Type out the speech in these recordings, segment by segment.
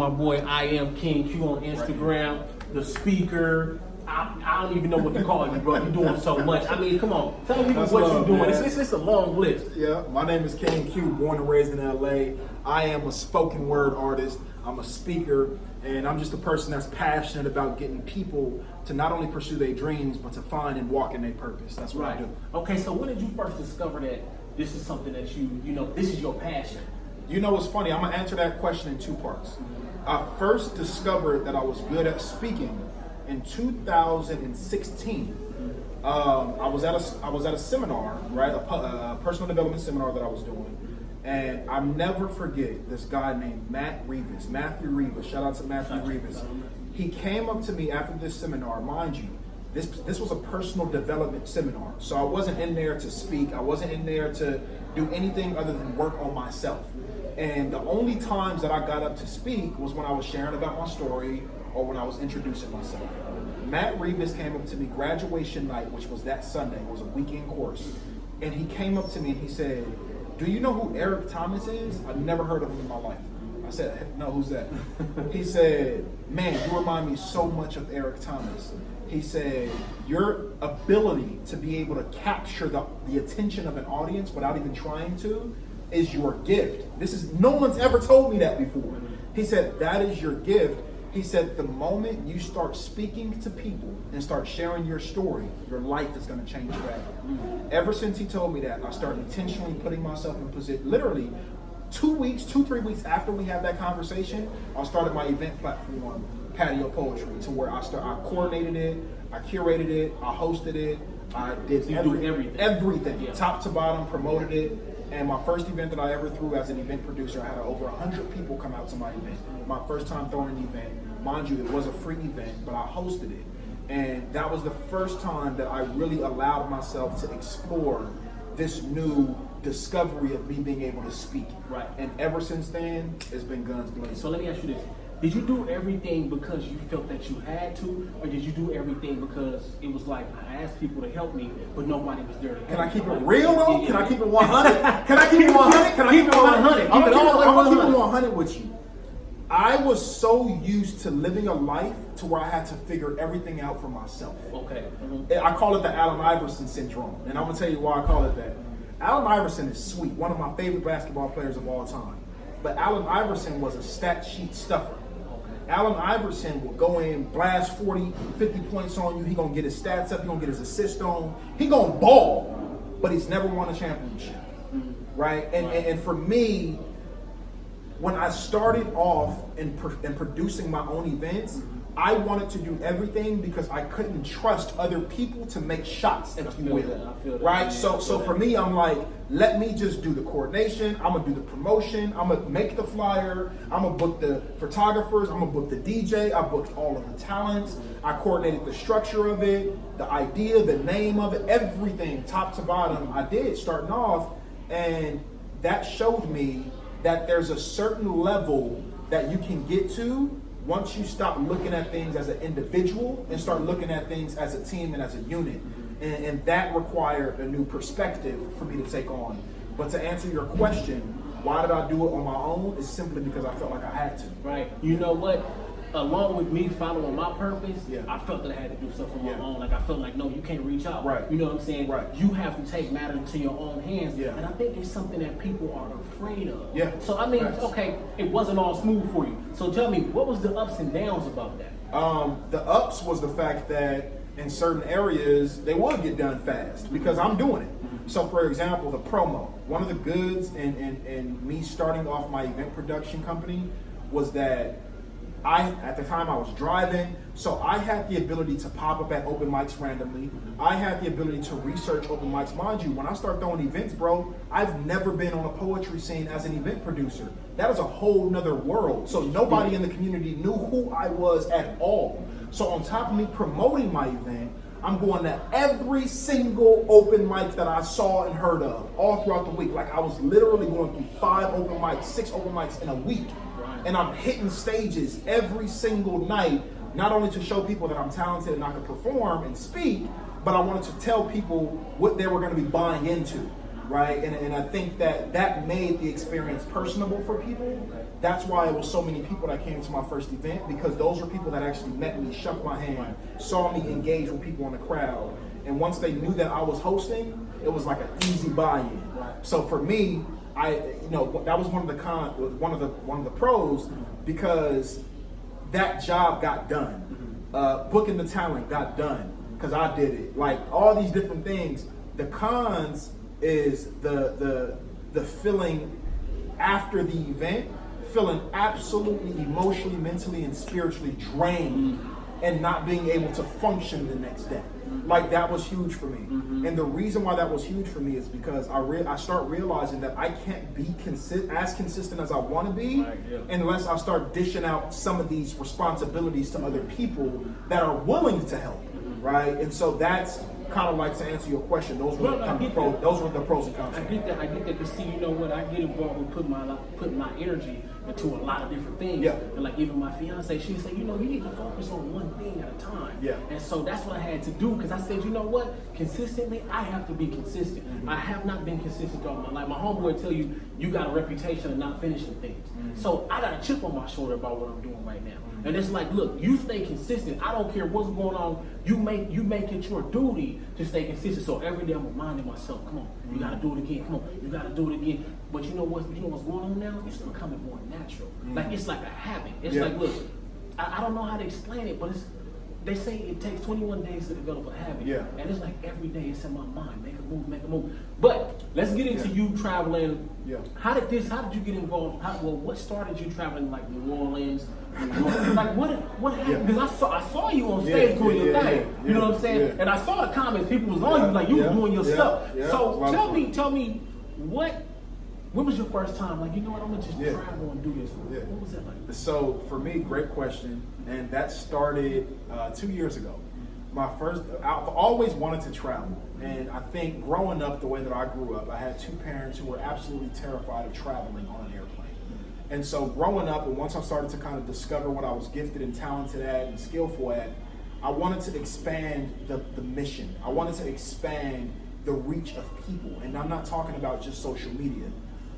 my boy I Am King Q on Instagram, the speaker. I don't even know what to call you, bro. You're doing so much. I mean, come on. Tell me what you're doing. It's a long list. Yeah, my name is King Q, born and raised in LA. I am a spoken word artist. I'm a speaker, and I'm just a person that's passionate about getting people to not only pursue their dreams, but to find and walk in their purpose. That's what I do. Okay, so when did you first discover that this is something that this is your passion? You know, it's funny. I'm going to answer that question in two parts. I first discovered that I was good at speaking in 2016. I was at a seminar, right? A personal development seminar that I was doing. And I never forget this guy named Matthew Rivas. Shout out to Matthew Rivas. He came up to me after this seminar. Mind you, this was a personal development seminar. So I wasn't in there to speak. I wasn't in there to do anything other than work on myself. And the only times that I got up to speak was when I was sharing about my story or when I was introducing myself. Matt Rivas came up to me graduation night, which was that Sunday. It was a weekend course. And he came up to me and he said, "Do you know who Eric Thomas is?" I've never heard of him in my life. I said, "No, who's that?" He said, "Man, you remind me so much of Eric Thomas." He said, "Your ability to be able to capture the attention of an audience without even trying to is your gift." No one's ever told me that before. He said, "That is your gift." He said, "The moment you start speaking to people and start sharing your story, your life is going to change forever." Ever since he told me that, I started intentionally putting myself in position. Literally 3 weeks after we had that conversation, I started my event platform, Patio Poetry, to where I coordinated it, I curated it, I hosted it, I did everything, yeah. Top to bottom, promoted it. And my first event that I ever threw as an event producer, I had over 100 people come out to my event. My first time throwing an event. Mind you, it was a free event, but I hosted it. And that was the first time that I really allowed myself to explore this new discovery of me being able to speak. Right. And ever since then, it's been guns blazing. So let me ask you this. Did you do everything because you felt that you had to, or did you do everything because it was like, I asked people to help me, but nobody was there to help me? Can I keep it real though? Can I keep it 100? Can I keep it 100? Can I keep it 100? I'm gonna keep it 100 with you. I was so used to living a life to where I had to figure everything out for myself. Okay. I call it the Allen Iverson syndrome, and I'm gonna tell you why I call it that. Allen Iverson is sweet, one of my favorite basketball players of all time. But Allen Iverson was a stat sheet stuffer. Allen Iverson will go in, blast 40, 50 points on you. He gonna get his stats up. He gonna get his assist on. He gonna ball, but he's never won a championship, right? And for me, when I started off in producing my own events, I wanted to do everything because I couldn't trust other people to make shots at the wheel, right? So for me, I'm like, let me just do the coordination. I'm gonna do the promotion. I'm gonna make the flyer. I'm gonna book the photographers. I'm gonna book the DJ. I booked all of the talents. I coordinated the structure of it, the idea, the name of it, everything, top to bottom. I did starting off, and that showed me that there's a certain level that you can get to once you stop looking at things as an individual and start looking at things as a team and as a unit. And that required a new perspective for me to take on. But to answer your question, why did I do it on my own? It's simply because I felt like I had to. Right. You know what? Along with me following my purpose, yeah. I felt that I had to do stuff on my own. Like I felt like, no, you can't reach out. Right. You know what I'm saying? Right. You have to take matters into your own hands. Yeah. And I think it's something that people are afraid of. Yeah. So I mean, okay, it wasn't all smooth for you. So tell me, what was the ups and downs about that? The ups was the fact that in certain areas they want to get done fast because I'm doing it. So for example, the promo. One of the goods in me starting off my event production company was that at the time I was driving, so I had the ability to pop up at open mics randomly. I had the ability to research open mics. Mind you, when I start throwing events, bro, I've never been on a poetry scene as an event producer. That is a whole nother world. So nobody in the community knew who I was at all. So on top of me promoting my event, I'm going to every single open mic that I saw and heard of all throughout the week. Like I was literally going through 5 open mics, 6 open mics in a week. And I'm hitting stages every single night, not only to show people that I'm talented and I can perform and speak, but I wanted to tell people what they were going to be buying into. right? And I think that made the experience personable for people. That's why it was so many people that came to my first event, because those were people that actually met me, shook my hand, saw me engage with people in the crowd. And once they knew that I was hosting, it was like an easy buy-in. So for me, that was one of the pros, because that job got done. Booking the talent got done because I did it. Like all these different things. The cons is the feeling after the event, feeling absolutely emotionally, mentally, and spiritually drained, and not being able to function the next day. Like that was huge for me. And the reason why that was huge for me is because I start realizing that I can't be as consistent as I want to be unless I start dishing out some of these responsibilities to other people that are willing to help, right? And so that's kind of like, to answer your question, those were the pros and cons. I get that, because see, you know what, I get involved with putting my energy into a lot of different things. And like even my fiance, she said, you need to focus on one thing at a time. And so that's what I had to do, because I said, you know what, consistently, I have to be consistent. I have not been consistent all my life. My homeboy tell you, you got a reputation of not finishing things. So I got a chip on my shoulder about what I'm doing right now. And it's like, look, you stay consistent. I don't care what's going on. You make it your duty to stay consistent. So every day I'm reminding myself, come on, you gotta do it again. Come on, you gotta do it again. But you know what's going on now? It's becoming more natural. Like it's like a habit. It's like, look, I don't know how to explain it, but they say it takes 21 days to develop a habit. And it's like every day it's in my mind. Make a move. But let's get into you traveling. How did you get involved? What started you traveling like New Orleans? Like what happened? Because I saw you on stage doing your thing. You know what I'm saying? And I saw the comments. People was on you like you was doing your stuff. So tell me when was your first time? Like, you know what, I'm gonna just travel and do this. What was that like? So for me, great question. And that started 2 years ago. I've always wanted to travel. And I think growing up the way that I grew up, I had two parents who were absolutely terrified of traveling on an airplane. And so growing up, and once I started to kind of discover what I was gifted and talented at and skillful at, I wanted to expand the mission. I wanted to expand the reach of people. And I'm not talking about just social media.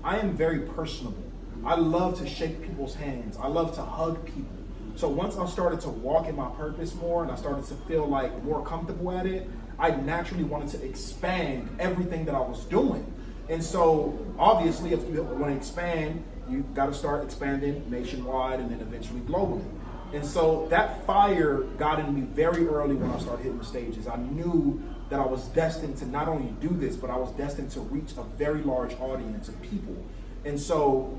I am very personable. I love to shake people's hands. I love to hug people. So once I started to walk in my purpose more and I started to feel like more comfortable at it, I naturally wanted to expand everything that I was doing. And so obviously if you want to expand, you got to start expanding nationwide and then eventually globally. And so that fire got in me very early when I started hitting the stages. I knew that I was destined to not only do this, but I was destined to reach a very large audience of people. And so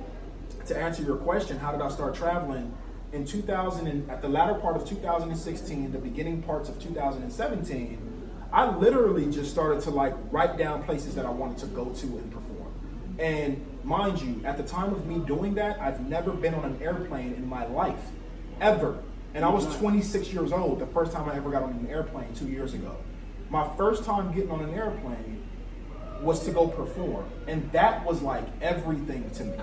to answer your question, how did I start traveling? In 2000, at the latter part of 2016, the beginning parts of 2017, I literally just started to like write down places that I wanted to go to and perform. And mind you, at the time of me doing that, I've never been on an airplane in my life, ever. And I was 26 years old the first time I ever got on an airplane 2 years ago. My first time getting on an airplane was to go perform. And that was like everything to me.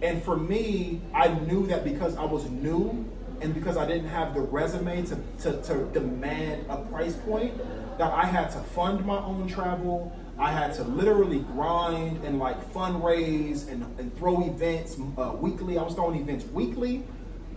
And for me, I knew that because I was new and because I didn't have the resume to demand a price point, that I had to fund my own travel. I had to literally grind and like fundraise and throw events weekly. I was throwing events weekly,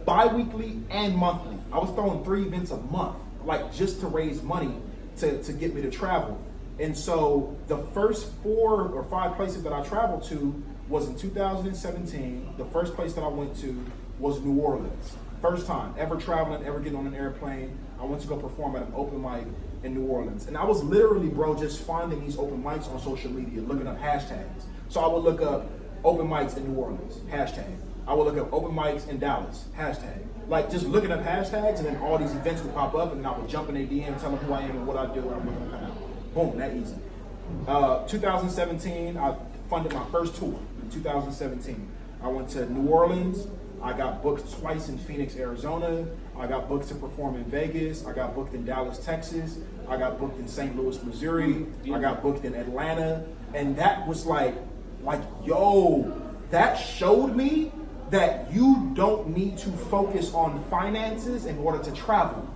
bi-weekly, and monthly. I was throwing 3 events a month, like just to raise money to get me to travel. And so the first 4 or 5 places that I traveled to was in 2017. The first place that I went to was New Orleans. First time ever traveling, ever getting on an airplane. I went to go perform at an open mic in New Orleans. And I was literally, bro, just finding these open mics on social media, looking up hashtags. So I would look up open mics in New Orleans, hashtag. I would look up open mics in Dallas, hashtag. Like just looking up hashtags, and then all these events would pop up, and I would jump in their DM, tell them who I am and what I do, and I'm looking to come out. Boom, that easy. 2017, I funded my first tour in 2017. I went to New Orleans. I got booked twice in Phoenix, Arizona. I got booked to perform in Vegas. I got booked in Dallas, Texas. I got booked in St. Louis, Missouri. I got booked in Atlanta. And that was like, yo, that showed me that you don't need to focus on finances in order to travel.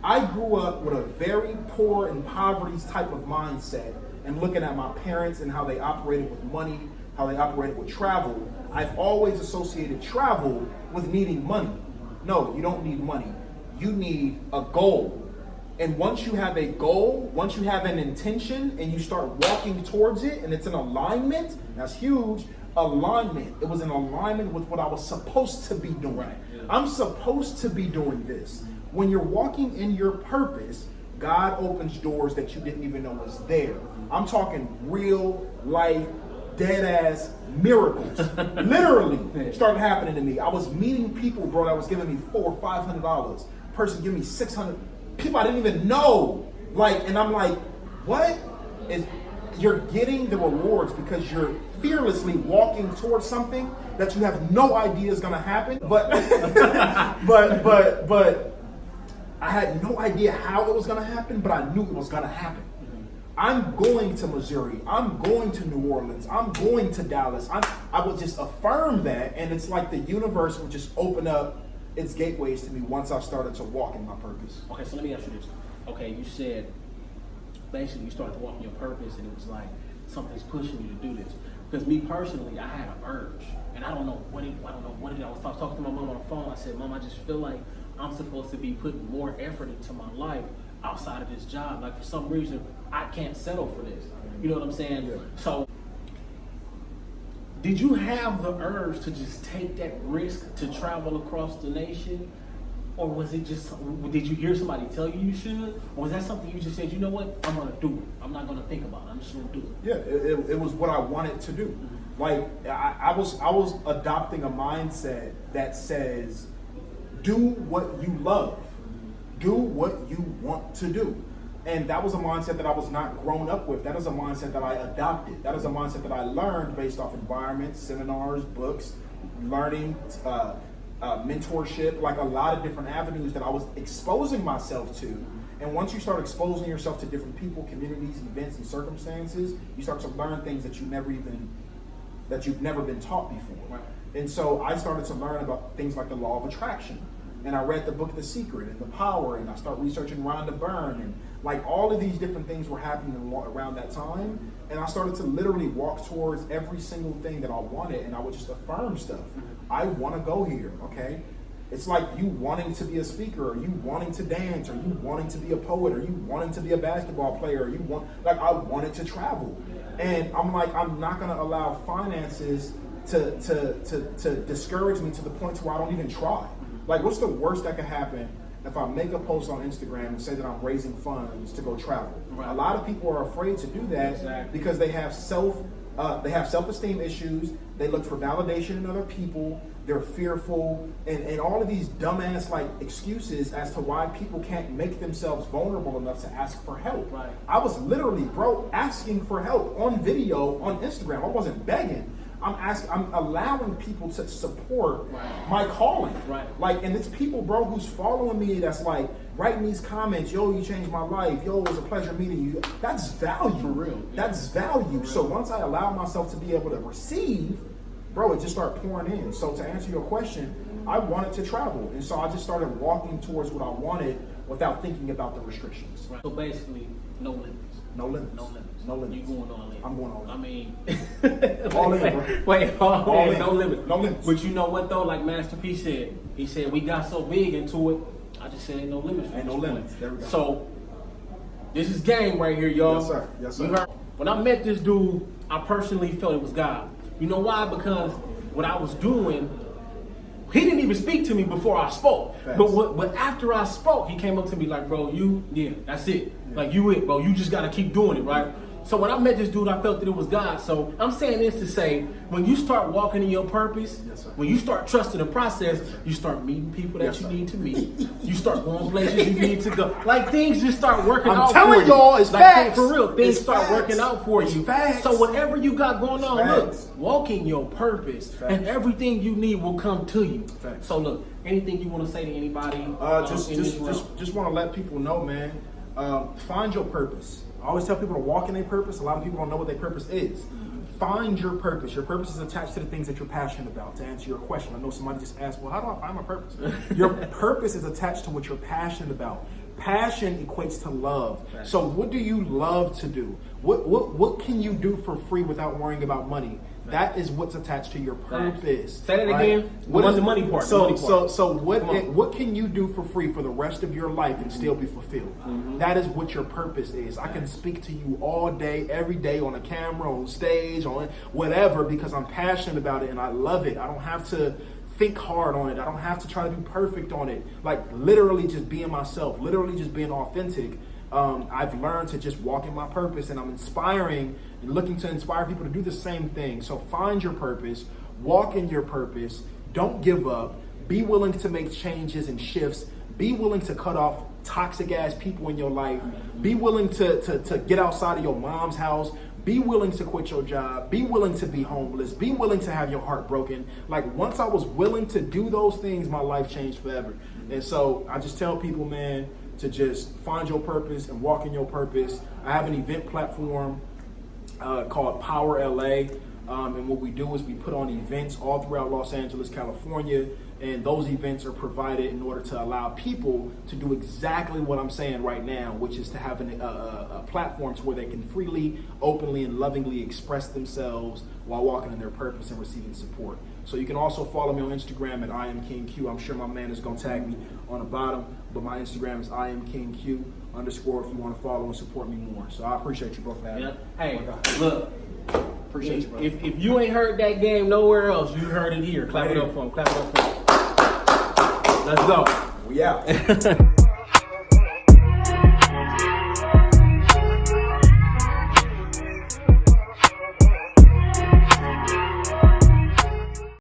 I grew up with a very poor and poverty type of mindset and looking at my parents and how they operated with money, how they operated with travel, I've always associated travel with needing money. No, you don't need money. You need a goal. And once you have a goal, once you have an intention and you start walking towards it and it's in alignment, that's huge, alignment. It was in alignment with what I was supposed to be doing. Right. Yeah. I'm supposed to be doing this. When you're walking in your purpose, God opens doors that you didn't even know was there. I'm talking real life, dead ass miracles. Literally started happening to me. I was meeting people, bro, that was giving me $400 or $500. Person giving me $600. People I didn't even know. And I'm like, what? You're getting the rewards because you're fearlessly walking towards something that you have no idea is gonna happen. But but I had no idea how it was gonna happen, but I knew it was gonna happen. I'm going to Missouri. I'm going to New Orleans. I'm going to Dallas. I would just affirm that, and it's like the universe would just open up its gateways to me once I started to walk in my purpose. Okay, so let me ask you this. Okay, you said basically you started to walk in your purpose, and it was like something's pushing you to do this. Because me personally, I had an urge, and I don't know what it. I was talking to my mom on the phone. I said, "Mom, I just feel like I'm supposed to be putting more effort into my life outside of this job. Like for some reason, I can't settle for this." You know what I'm saying? Yeah. So, did you have the urge to just take that risk to travel across the nation? Or was it just, did you hear somebody tell you should? Or was that something you just said, you know what, I'm going to do it. I'm not going to think about it. I'm just going to do it. Yeah, it was what I wanted to do. Mm-hmm. Like, I was adopting a mindset that says, do what you love. Do what you want to do. And that was a mindset that I was not grown up with. That is a mindset that I adopted. That is a mindset that I learned based off environments, seminars, books, learning, mentorship, like a lot of different avenues that I was exposing myself to. And once you start exposing yourself to different people, communities, events, and circumstances, you start to learn things that you've never been taught before. Right. And so I started to learn about things like the law of attraction. And I read the book The Secret and The Power, and I started researching Rhonda Byrne, and like all of these different things were happening around that time. And I started to literally walk towards every single thing that I wanted, and I would just affirm stuff. I want to go here, okay? It's like you wanting to be a speaker, or you wanting to dance, or you wanting to be a poet, or you wanting to be a basketball player, or I wanted to travel. And I'm like, I'm not going to allow finances to discourage me to the point to where I don't even try. Like, what's the worst that could happen if I make a post on Instagram and say that I'm raising funds to go travel? Right. A lot of people are afraid to do that because they have self-esteem issues. They look for validation in other people. They're fearful, and all of these dumbass like excuses as to why people can't make themselves vulnerable enough to ask for help. Right. I was literally, bro, asking for help on video on Instagram. I wasn't begging. I'm allowing people to support my calling. Right. Like, and it's people, bro, who's following me that's like writing these comments, yo, you changed my life, yo, it was a pleasure meeting you. That's value. For real. Yeah. That's value. So once I allow myself to be able to receive, bro, it just started pouring in. So to answer your question, I wanted to travel. And so I just started walking towards what I wanted without thinking about the restrictions. Right. So basically, no limits. No limits. No limits. No limits. You going all in. I'm going all in. I mean, all in, bro. Wait, all in. No limits. No limits. But you know what though? Like Master P said, he said we got so big into it. I just said ain't no limits. Ain't no limits. There we go. So this is game right here, y'all. Yes, sir. Yes, sir. You heard? When I met this dude, I personally felt it was God. You know why? Because what I was doing, he didn't even speak to me before I spoke. Facts. But after I spoke, he came up to me like, bro, that's it. Yeah. Like, you it, bro. You just got to keep doing it, right? So when I met this dude, I felt that it was God. So I'm saying this to say, when you start walking in your purpose, when you start trusting the process, you start meeting people that you need to meet. You start going places you need to go. Like, things just start working out for you. I'm telling y'all, it's facts. For real, things start working out for you. Facts. So whatever you got going on, look, walk in your purpose, and everything you need will come to you. Facts. So look, anything you want to say to anybody? Just want to let people know, man. Find your purpose. I always tell people to walk in their purpose. A lot of people don't know what their purpose is. Find your purpose. Your purpose is attached to the things that you're passionate about. To answer your question, I know somebody just asked, well, how do I find my purpose? Your purpose is attached to what you're passionate about. Passion equates to love. So what do you love to do? What can you do for free without worrying about money? That is what's attached to your purpose. Say that again. What is the money part? So what can you do for free for the rest of your life and still be fulfilled? That is what your purpose is. I can speak to you all day, every day, on a camera, on stage, on whatever, because I'm passionate about it and I love it. I don't have to think hard on it. I don't have to try to be perfect on it. Like literally just being myself, literally just being authentic. I've learned to just walk in my purpose, and I'm inspiring and looking to inspire people to do the same thing. So find your purpose, walk in your purpose, don't give up, be willing to make changes and shifts, be willing to cut off toxic ass people in your life, be willing to get outside of your mom's house, be willing to quit your job, be willing to be homeless, be willing to have your heart broken. Like once I was willing to do those things, my life changed forever. And so I just tell people, man, to just find your purpose and walk in your purpose. I have an event platform called Power LA. And what we do is we put on events all throughout Los Angeles, California, and those events are provided in order to allow people to do exactly what I'm saying right now, which is to have a platform to where they can freely, openly, and lovingly express themselves while walking in their purpose and receiving support. So you can also follow me on Instagram at IamKingQ. I'm sure my man is going to tag me on the bottom, but my Instagram is IamKingQ_ if you want to follow and support me more. So I appreciate you, bro, for having me. Hey, look. Appreciate you, bro. If you ain't heard that game nowhere else, you heard it here. Clap it up for him. Clap it up for him. Let's go. We out.